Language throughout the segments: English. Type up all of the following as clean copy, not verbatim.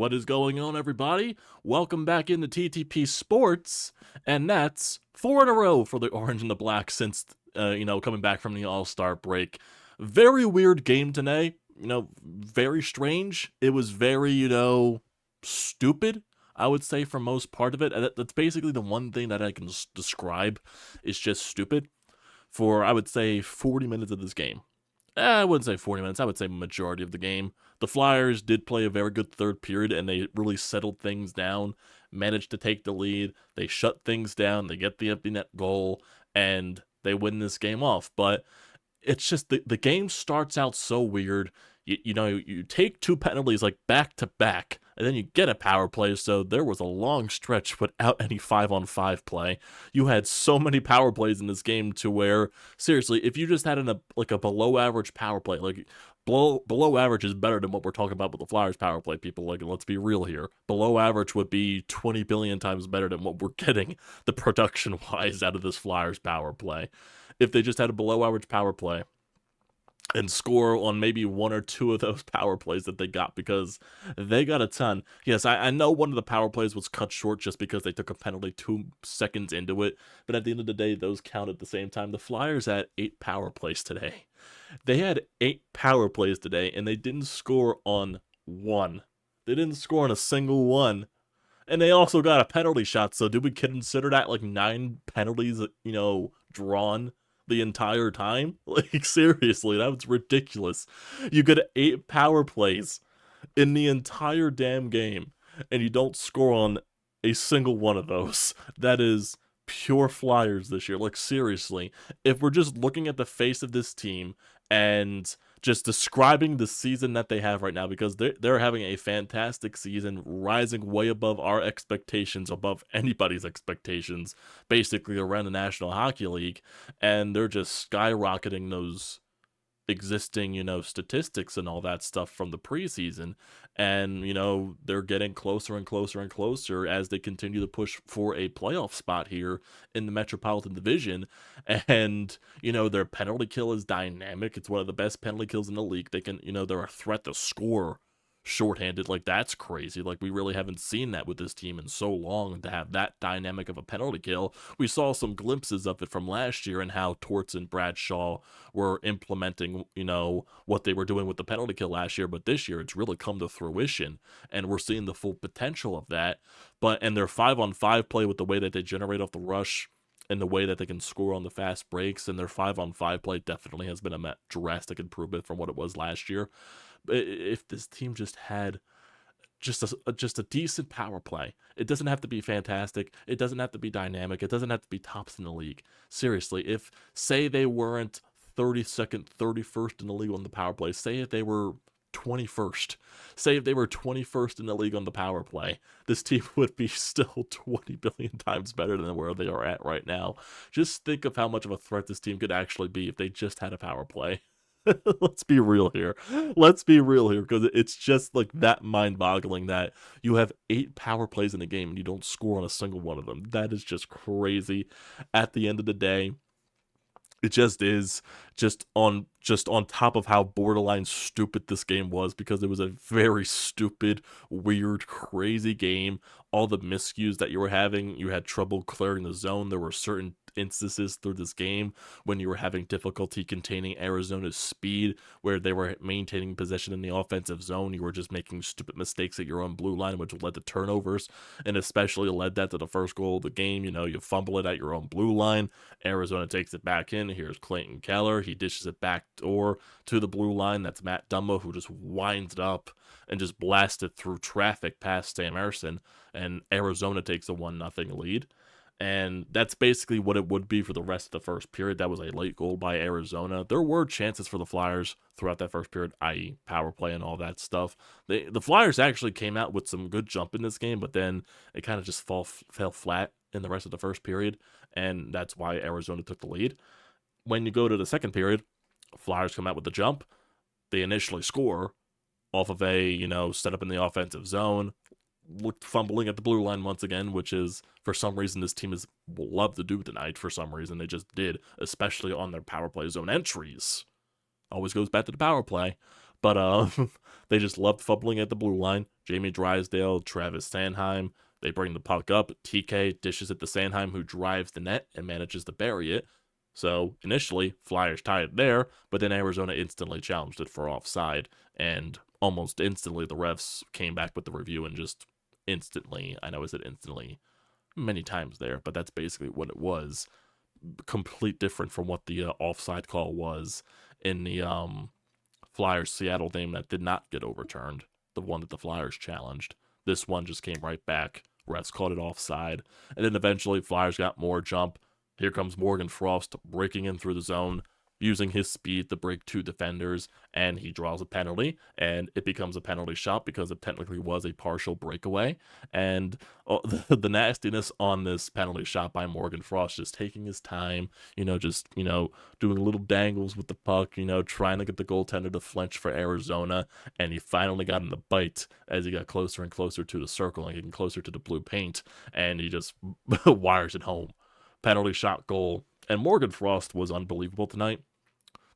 What is going on, everybody? Welcome back into TTP Sports, and that's 4 in a row for the Orange and the Black since, coming back from the All-Star break. Very weird game today, very strange. It was very, stupid, I would say, for most part of it. And that's basically the one thing that I can describe is just stupid for, I would say, 40 minutes of this game. I wouldn't say 40 minutes. I would say majority of the game. The Flyers did play a very good third period, and they really settled things down, managed to take the lead. They shut things down. They get the empty net goal, and they win this game off. But it's just the game starts out so weird. You take two penalties like back to back, and then you get a power play. So there was a long stretch without any 5-on-5 play. You had so many power plays in this game to where, seriously, if you just had a below average power play, like below average is better than what we're talking about with the Flyers power play, people. Like, let's be real here. Below average would be 20 billion times better than what we're getting the production wise out of this Flyers power play. If they just had a below average power play and score on maybe one or two of those power plays that they got, because they got a ton. Yes, I know one of the power plays was cut short just because they took a penalty 2 seconds into it, but at the end of the day, those count at the same time. The Flyers had 8 power plays today. They had 8 power plays today, and they didn't score on one. They didn't score on a single one. And they also got a penalty shot, so do we consider that like 9 penalties, drawn the entire time? Like, seriously, that was ridiculous. You get 8 power plays in the entire damn game, and you don't score on a single one of those. That is pure Flyers this year. Like, seriously, if we're just looking at the face of this team and just describing the season that they have right now, because they're having a fantastic season, rising way above our expectations, above anybody's expectations, basically around the National Hockey League, and they're just skyrocketing those existing, statistics and all that stuff from the preseason, and, they're getting closer and closer and closer as they continue to push for a playoff spot here in the Metropolitan Division, and, their penalty kill is dynamic. It's one of the best penalty kills in the league. They can, they're a threat to score shorthanded. Like, that's crazy. Like, we really haven't seen that with this team in so long, to have that dynamic of a penalty kill. We saw some glimpses of it from last year and how Torts and Bradshaw were implementing, what they were doing with the penalty kill last year, but this year it's really come to fruition, and we're seeing the full potential of that. And their 5-on-5 play, with the way that they generate off the rush and the way that they can score on the fast breaks, and their 5-on-5 play definitely has been a drastic improvement from what it was last year. If this team just had just a decent power play, it doesn't have to be fantastic, it doesn't have to be dynamic, it doesn't have to be tops in the league. Seriously, if, say, they weren't 32nd, 31st in the league on the power play, say if they were 21st, say if they were 21st in the league on the power play, this team would be still 20 billion times better than where they are at right now. Just think of how much of a threat this team could actually be if they just had a power play. Let's be real here. Because it's just like that mind-boggling that you have 8 power plays in a game and you don't score on a single one of them. That is just crazy. At the end of the day, it just is just on top of how borderline stupid this game was, because it was a very stupid, weird, crazy game. All the miscues that you were having, you had trouble clearing the zone. There were certain instances through this game when you were having difficulty containing Arizona's speed, where they were maintaining possession in the offensive zone. You were just making stupid mistakes at your own blue line, which led to turnovers, and especially led that to the first goal of the game. You fumble it at your own blue line. Arizona takes it back in. Here's Clayton Keller. He dishes it back door to the blue line. That's Matt Dumba, who just winds it up and just blasts it through traffic past Sam Ersson, and Arizona takes a 1-0 lead. And that's basically what it would be for the rest of the first period. That was a late goal by Arizona. There were chances for the Flyers throughout that first period, i.e. power play and all that stuff. The Flyers actually came out with some good jump in this game, but then it kind of just fell flat in the rest of the first period, and that's why Arizona took the lead. When you go to the second period, Flyers come out with the jump. They initially score off of a, setup in the offensive zone. Looked fumbling at the blue line once again, which is, for some reason, this team will love to do tonight. For some reason, they just did, especially on their power play zone entries. Always goes back to the power play. But they just loved fumbling at the blue line. Jamie Drysdale, Travis Sanheim, they bring the puck up. TK dishes it to Sanheim, who drives the net and manages to bury it. So initially, Flyers tied it there, but then Arizona instantly challenged it for offside, and almost instantly the refs came back with the review and just instantly, I know I said instantly many times there, but that's basically what it was. Complete different from what the offside call was in the Flyers Seattle game that did not get overturned, the one that the Flyers challenged. This one just came right back. Refs called it offside. And then eventually Flyers got more jump. Here comes Morgan Frost breaking in through the zone, using his speed to break two defenders, and he draws a penalty, and it becomes a penalty shot because it technically was a partial breakaway. And the nastiness on this penalty shot by Morgan Frost, just taking his time, doing little dangles with the puck, trying to get the goaltender to flinch for Arizona, and he finally got him to bite as he got closer and closer to the circle and getting closer to the blue paint, and he just wires it home. Penalty shot goal. And Morgan Frost was unbelievable tonight.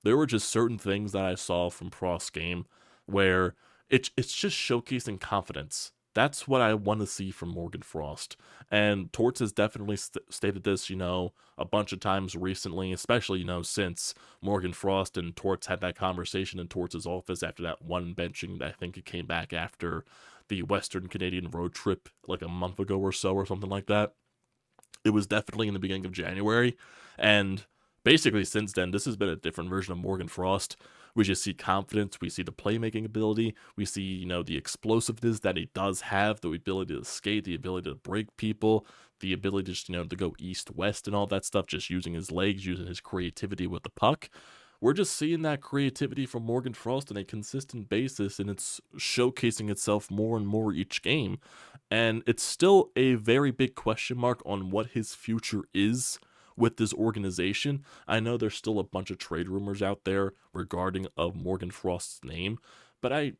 There were just certain things that I saw from Frost's game where it's just showcasing confidence. That's what I want to see from Morgan Frost. And Torts has definitely stated this, a bunch of times recently, especially, since Morgan Frost and Torts had that conversation in Torts' office after that one benching. I think it came back after the Western Canadian road trip like a month ago or so or something like that. It was definitely in the beginning of January, and basically since then, this has been a different version of Morgan Frost. We just see confidence, we see the playmaking ability, we see, the explosiveness that he does have, the ability to skate, the ability to break people, the ability just, to go east-west and all that stuff, just using his legs, using his creativity with the puck. We're just seeing that creativity from Morgan Frost on a consistent basis, and it's showcasing itself more and more each game. And it's still a very big question mark on what his future is with this organization. I know there's still a bunch of trade rumors out there regarding of Morgan Frost's name, but I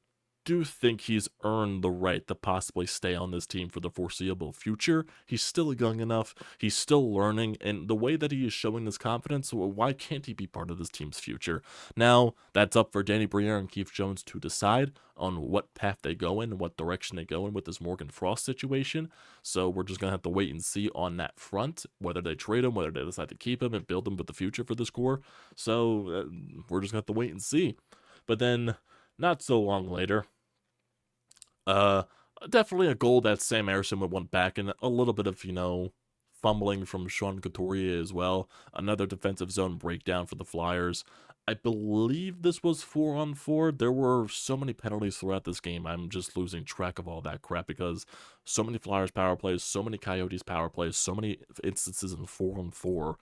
do think he's earned the right to possibly stay on this team for the foreseeable future. He's still young enough, he's still learning, and the way that he is showing this confidence, well, why can't he be part of this team's future? Now, that's up for Danny Briere and Keith Jones to decide on what path they go in and what direction they go in with this Morgan Frost situation. So we're just going to have to wait and see on that front, whether they trade him, whether they decide to keep him and build him with the future for this core. So we're just going to have to wait and see. But then, not so long later, uh, definitely a goal that Sam Ersson would want back, and a little bit of, fumbling from Sean Couturier as well. Another defensive zone breakdown for the Flyers. I believe this was 4-on-4. There were so many penalties throughout this game. I'm just losing track of all that crap because so many Flyers power plays, so many Coyotes power plays, so many instances in 4-on-4.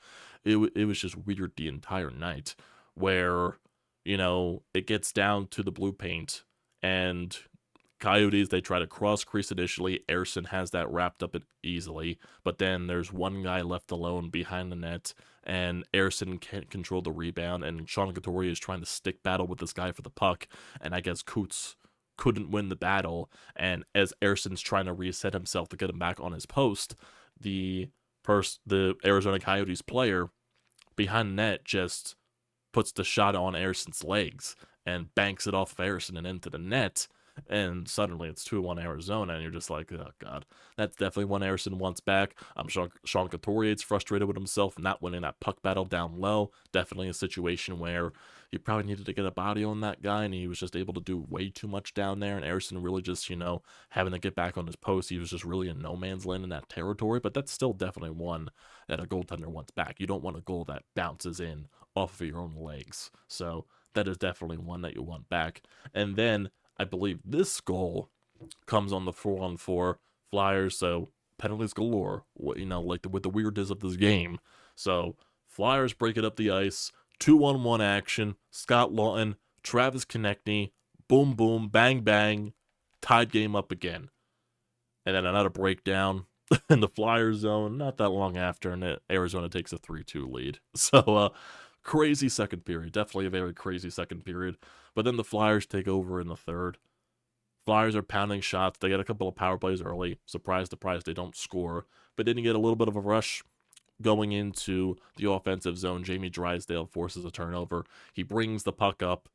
It was just weird the entire night where, it gets down to the blue paint and Coyotes, they try to cross crease initially. Ersson has that wrapped up easily, but then there's one guy left alone behind the net, and Ersson can't control the rebound, and Sean Couturier is trying to stick battle with this guy for the puck, and I guess Coots couldn't win the battle, and as Ersson's trying to reset himself to get him back on his post, the Arizona Coyotes player behind the net just puts the shot on Ersson's legs and banks it off of Ersson and into the net. And suddenly it's 2-1 Arizona, and you're just like, oh, God. That's definitely one Ersson wants back. I'm sure Sean Couturier is frustrated with himself not winning that puck battle down low. Definitely a situation where he probably needed to get a body on that guy, and he was just able to do way too much down there. And Ersson really just, having to get back on his post. He was just really in no man's land in that territory. But that's still definitely one that a goaltender wants back. You don't want a goal that bounces in off of your own legs. So that is definitely one that you want back. And then I believe this goal comes on the 4-on-4 Flyers, so penalties galore, with the weirdness of this game. So Flyers break it up the ice, 2-on-1 action, Scott Lawton, Travis Konechny, boom, boom, bang, bang, tied game up again. And then another breakdown in the Flyers zone, not that long after, and Arizona takes a 3-2 lead. So, crazy second period. Definitely a very crazy second period. But then the Flyers take over in the third. Flyers are pounding shots. They get a couple of power plays early. Surprise, surprise, they don't score. But then you get a little bit of a rush going into the offensive zone. Jamie Drysdale forces a turnover. He brings the puck up,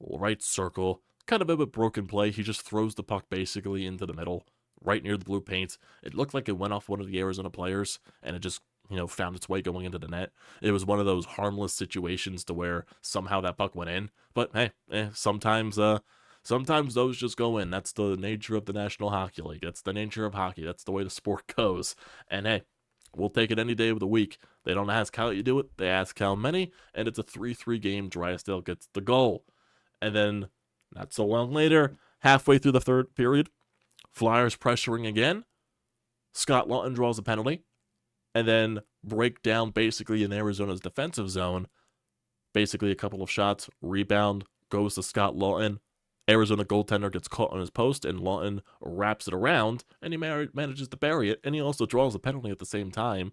right circle, kind of a broken play. He just throws the puck basically into the middle, right near the blue paint. It looked like it went off one of the Arizona players, and it just, found its way going into the net. It was one of those harmless situations to where somehow that puck went in. But hey, sometimes those just go in. That's the nature of the National Hockey League. That's the nature of hockey. That's the way the sport goes. And hey, we'll take it any day of the week. They don't ask how you do it. They ask how many, and it's a 3-3 game. Drysdale gets the goal. And then, not so long later, halfway through the third period, Flyers pressuring again. Scott Lawton draws a penalty. And then break down basically in Arizona's defensive zone. Basically a couple of shots, rebound, goes to Scott Lawton. Arizona goaltender gets caught on his post, and Lawton wraps it around, and he manages to bury it. And he also draws a penalty at the same time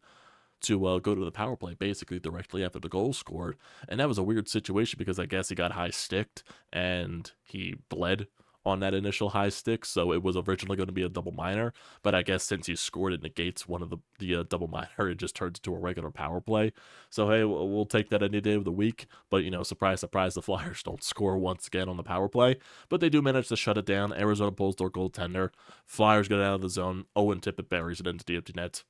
to go to the power play, basically directly after the goal scored. And that was a weird situation because I guess he got high sticked and he bled on that initial high stick, so it was originally going to be a double minor, but I guess since he scored, it negates one of the double minor. It just turns into a regular power play. So hey, we'll take that any day of the week. But surprise, surprise, the Flyers don't score once again on the power play, but they do manage to shut it down. Arizona pulls their goaltender. Flyers get out of the zone. Owen Tippett buries it into the empty net.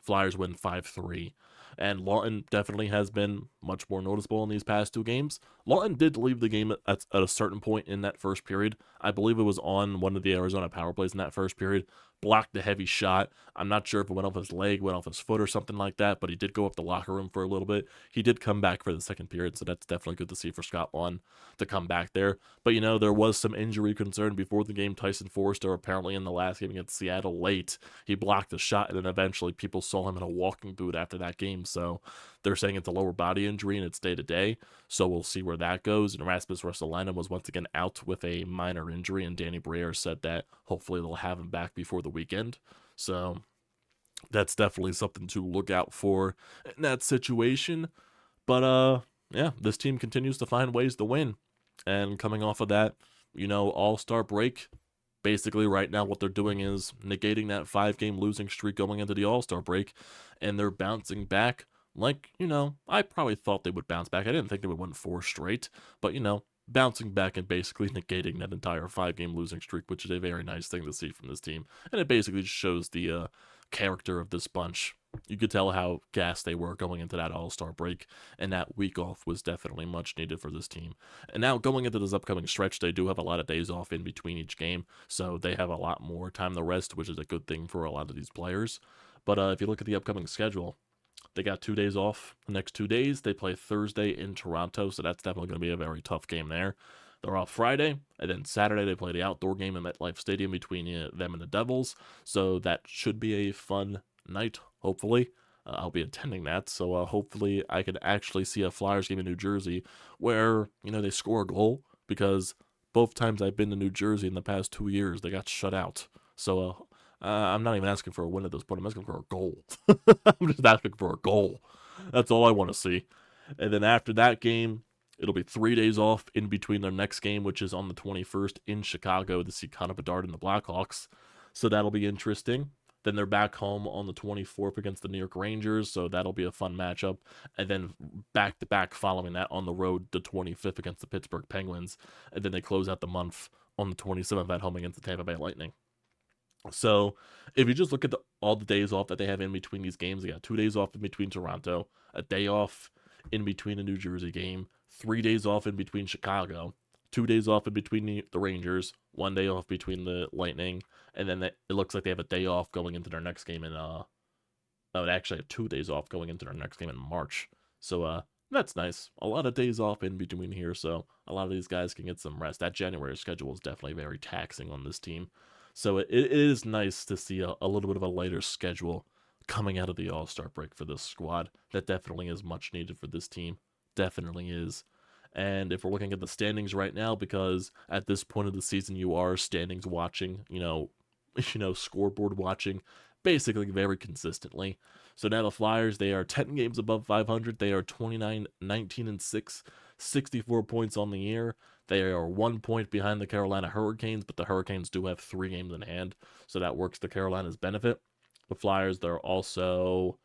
Flyers win 5-3. And Lawton definitely has been much more noticeable in these past two games. Lawton did leave the game at a certain point in that first period. I believe it was on one of the Arizona power plays in that first period. Blocked a heavy shot. I'm not sure if it went off his leg, went off his foot or something like that, but he did go up the locker room for a little bit. He did come back for the second period, so that's definitely good to see for Scott Lawton to come back there. But, there was some injury concern before the game. Tyson Forster, apparently in the last game against Seattle late, he blocked a shot, and then eventually people saw him in a walking boot after that game. So they're saying it's a lower body injury and it's day-to-day. So we'll see where that goes. And Rasmus Ristolainen was once again out with a minor injury, and Danny Briere said that hopefully they'll have him back before the weekend. So that's definitely something to look out for in that situation. But yeah, this team continues to find ways to win. And coming off of that, all-star break, basically right now what they're doing is negating that 5-game losing streak going into the all-star break, and they're bouncing back like, I probably thought they would bounce back. I didn't think they would win 4 straight, but, bouncing back and basically negating that entire 5-game losing streak, which is a very nice thing to see from this team. And it basically just shows the character of this bunch. You could tell how gassed they were going into that all-star break, and that week off was definitely much needed for this team. And now going into this upcoming stretch, they do have a lot of days off in between each game, so they have a lot more time to rest, which is a good thing for a lot of these players. But if you look at the upcoming schedule, they got 2 days off the next 2 days. They play Thursday in Toronto, so that's definitely going to be a very tough game there. They're off Friday, and then Saturday they play the outdoor game in MetLife Stadium between them and the Devils, so that should be a fun night, hopefully. I'll be attending that, so hopefully I can actually see a Flyers game in New Jersey where, they score a goal, because both times I've been to New Jersey in the past 2 years, they got shut out. So I'm not even asking for a win at this point. I'm asking for a goal. I'm just asking for a goal. That's all I want to see. And then after that game, it'll be 3 days off in between their next game, which is on the 21st in Chicago to see Connor Bedard and the Blackhawks. So that'll be interesting. Then they're back home on the 24th against the New York Rangers, so that'll be a fun matchup. And then back-to-back following that on the road, the 25th against the Pittsburgh Penguins. And then they close out the month on the 27th at home against the Tampa Bay Lightning. So if you just look at all the days off that they have in between these games, they got 2 days off in between Toronto, a day off in between a New Jersey game, 3 days off in between Chicago, 2 days off in between the Rangers, 1 day off between the Lightning, and then it looks like they have a day off going into their next game in they actually have 2 days off going into their next game in March. So that's nice. A lot of days off in between here, so a lot of these guys can get some rest. That January schedule is definitely very taxing on this team. So it is nice to see a little bit of a lighter schedule coming out of the All-Star break for this squad. That definitely is much needed for this team. Definitely is. And if we're looking at the standings right now, because at this point of the season you are standings watching, scoreboard watching, basically very consistently. So now the Flyers, they are 10 games above 500. They are 29, 19, and 6, 64 points on the year. They are 1 point behind the Carolina Hurricanes, but the Hurricanes do have 3 games in hand, so that works to Carolina's benefit. The Flyers, they're also,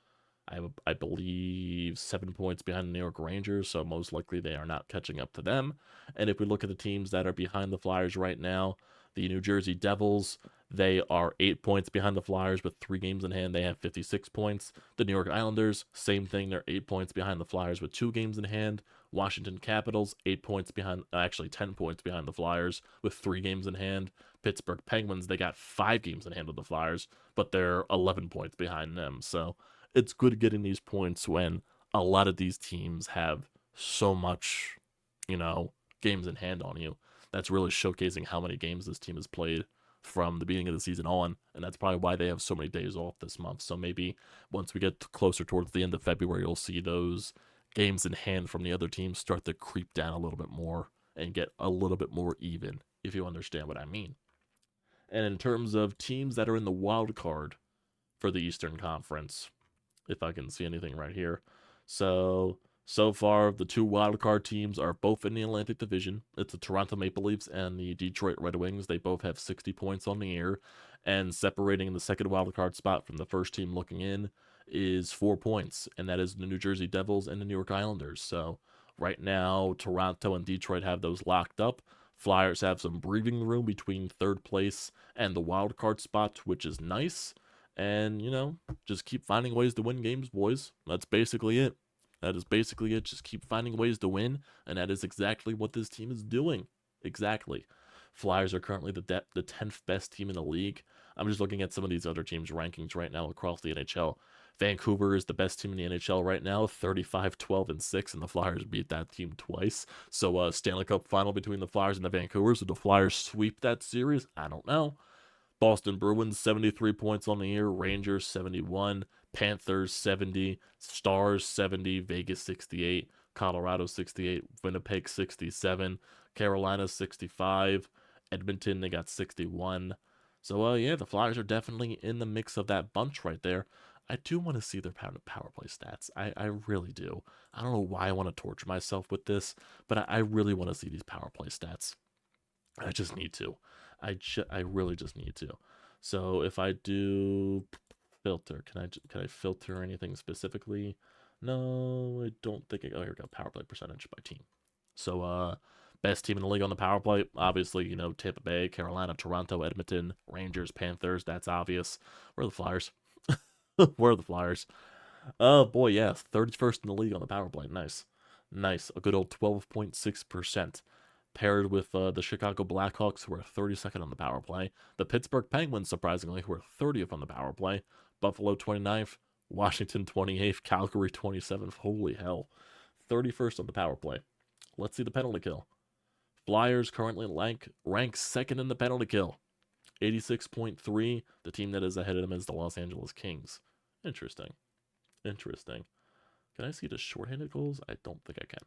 I believe 7 points behind the New York Rangers, so most likely they are not catching up to them. And if we look at the teams that are behind the Flyers right now, the New Jersey Devils, they are 8 points behind the Flyers with 3 games in hand. They have 56 points. The New York Islanders, same thing. They're 8 points behind the Flyers with 2 games in hand. Washington Capitals, 8 points behind, actually 10 points behind the Flyers with 3 games in hand. Pittsburgh Penguins, they got 5 games in hand with the Flyers, but they're 11 points behind them. So it's good getting these points when a lot of these teams have so much, games in hand on you. That's really showcasing how many games this team has played from the beginning of the season on, and that's probably why they have so many days off this month. So maybe once we get closer towards the end of February, you'll see those games in hand from the other teams start to creep down a little bit more and get a little bit more even, if you understand what I mean. And in terms of teams that are in the wild card for the Eastern Conference, if I can see anything right here. So far, the 2 wildcard teams are both in the Atlantic Division. It's the Toronto Maple Leafs and the Detroit Red Wings. They both have 60 points on the year. And separating the second wildcard spot from the first team looking in is 4 points. And that is the New Jersey Devils and the New York Islanders. So right now, Toronto and Detroit have those locked up. Flyers have some breathing room between third place and the wildcard spot, which is nice. And, just keep finding ways to win games, boys. That's basically it. That is basically it. Just keep finding ways to win, and that is exactly what this team is doing. Exactly. Flyers are currently the 10th best team in the league. I'm just looking at some of these other teams' rankings right now across the NHL. Vancouver is the best team in the NHL right now, 35, 12, and 6, and the Flyers beat that team twice. So, Stanley Cup final between the Flyers and the Vancouvers. Would the Flyers sweep that series? I don't know. Boston Bruins, 73 points on the year. Rangers, 71. Panthers, 70. Stars, 70. Vegas, 68. Colorado, 68. Winnipeg, 67. Carolina, 65. Edmonton, they got 61. So, the Flyers are definitely in the mix of that bunch right there. I do want to see their power play stats. I really do. I don't know why I want to torture myself with this, but I really want to see these power play stats. I just need to. I really just need to. So if I do filter, can I filter anything specifically? No, I don't think. Oh, here we go. Power play percentage by team. So best team in the league on the power play, obviously, Tampa Bay, Carolina, Toronto, Edmonton, Rangers, Panthers. That's obvious. Where are the Flyers? Where are the Flyers? Oh boy, yeah, 31st in the league on the power play. Nice. A good old 12.6%. Paired with the Chicago Blackhawks, who are 32nd on the power play. The Pittsburgh Penguins, surprisingly, who are 30th on the power play. Buffalo 29th. Washington 28th. Calgary 27th. Holy hell. 31st on the power play. Let's see the penalty kill. Flyers currently rank second in the penalty kill. 86.3. The team that is ahead of them is the Los Angeles Kings. Interesting. Can I see the shorthanded goals? I don't think I can.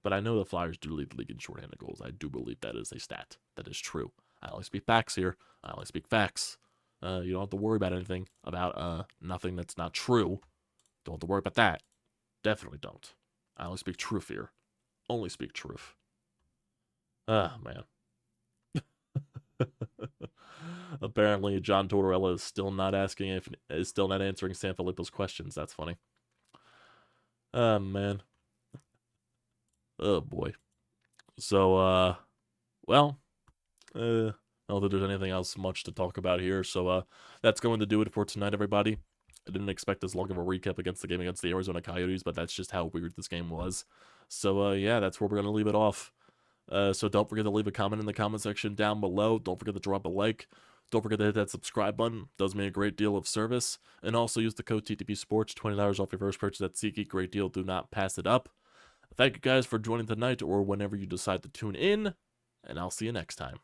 But I know the Flyers do lead the league in shorthanded goals. I do believe that is a stat. That is true. I only speak facts here. I only speak facts. You don't have to worry about anything about nothing that's not true. Don't have to worry about that. Definitely don't. I only speak truth here. Only speak truth. Ah, man. Apparently, John Tortorella is still not answering Sanfilippo's questions. That's funny. Oh, man. Oh, boy. So, well, I don't think there's anything else much to talk about here. So, that's going to do it for tonight, everybody. I didn't expect as long of a recap against the game against the Arizona Coyotes, but that's just how weird this game was. So, yeah, that's where we're going to leave it off. So don't forget to leave a comment in the comment section down below. Don't forget to drop a like. Don't forget to hit that subscribe button. It does me a great deal of service. And also use the code TTPSPORTS, $20 off your first purchase at SEATGEEK. Great deal. Do not pass it up. Thank you guys for joining tonight or whenever you decide to tune in. And I'll see you next time.